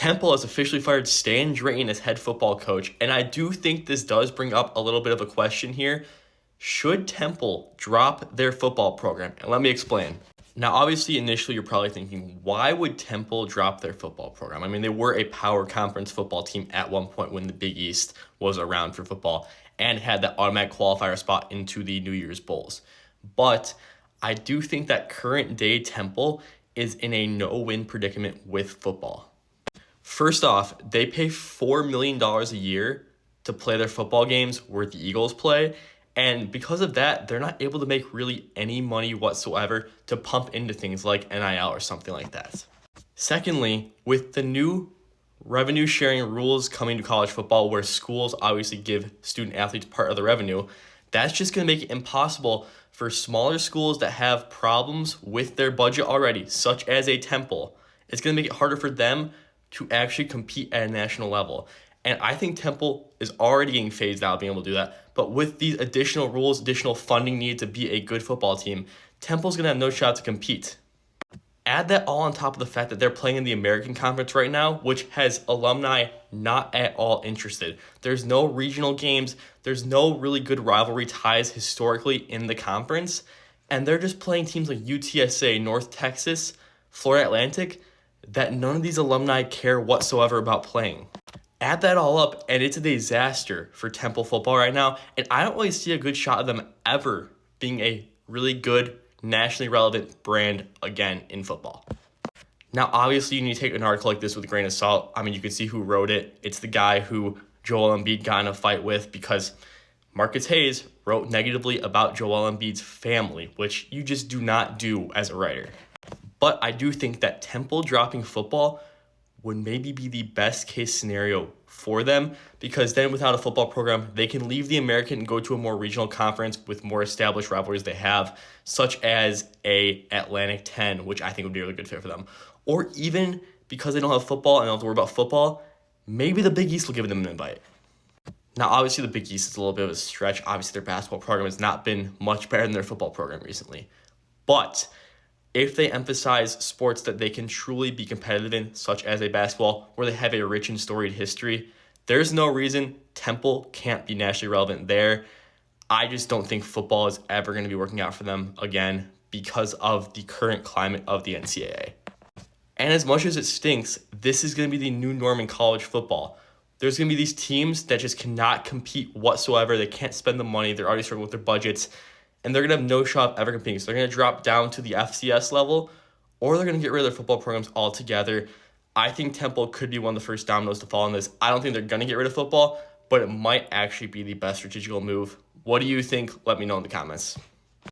Temple has officially fired Stan Drayton as head football coach, and I do think this does bring up a little bit of a question here. Should Temple drop their football program? And let me explain. Now, obviously, initially, you're probably thinking, why would Temple drop their football program? I mean, they were a power conference football team at one point when the Big East was around for football and had that automatic qualifier spot into the New Year's Bowls. But I do think that current day Temple is in a no-win predicament with football. First off, they pay $4 million a year to play their football games where the Eagles play. And because of that, they're not able to make really any money whatsoever to pump into things like NIL or something like that. Secondly, with the new revenue sharing rules coming to college football, where schools obviously give student athletes part of the revenue, that's just going to make it impossible for smaller schools that have problems with their budget already, such as a Temple. It's going to make it harder for them to actually compete at a national level. And I think Temple is already getting phased out of being able to do that. But with these additional rules, additional funding needed to be a good football team, Temple's going to have no shot to compete. Add that all on top of the fact that they're playing in the American Conference right now, which has alumni not at all interested. There's no regional games. There's no really good rivalry ties historically in the conference. And they're just playing teams like UTSA, North Texas, Florida Atlantic, that none of these alumni care whatsoever about playing. Add that all up, and it's a disaster for Temple football right now, and I don't really see a good shot of them ever being a really good, nationally relevant brand again in football. Now, obviously, you need to take an article like this with a grain of salt. I mean, you can see who wrote it. It's the guy who Joel Embiid got in a fight with because Marcus Hayes wrote negatively about Joel Embiid's family, which you just do not do as a writer. But I do think that Temple dropping football would maybe be the best case scenario for them, because then without a football program, they can leave the American and go to a more regional conference with more established rivalries they have, such as a Atlantic 10, which I think would be a really good fit for them. Or even because they don't have football and don't have to worry about football, maybe the Big East will give them an invite. Now, obviously, the Big East is a little bit of a stretch. Obviously, their basketball program has not been much better than their football program recently. But if they emphasize sports that they can truly be competitive in, such as a basketball, where they have a rich and storied history, there's no reason Temple can't be nationally relevant there. I just don't think football is ever going to be working out for them again because of the current climate of the NCAA. And as much as it stinks, this is going to be the new norm in college football. There's going to be these teams that just cannot compete whatsoever. They can't spend the money. They're already struggling with their budgets. And they're going to have no shot of ever competing. So they're going to drop down to the FCS level, or they're going to get rid of their football programs altogether. I think Temple could be one of the first dominoes to fall on this. I don't think they're going to get rid of football, but it might actually be the best strategical move. What do you think? Let me know in the comments.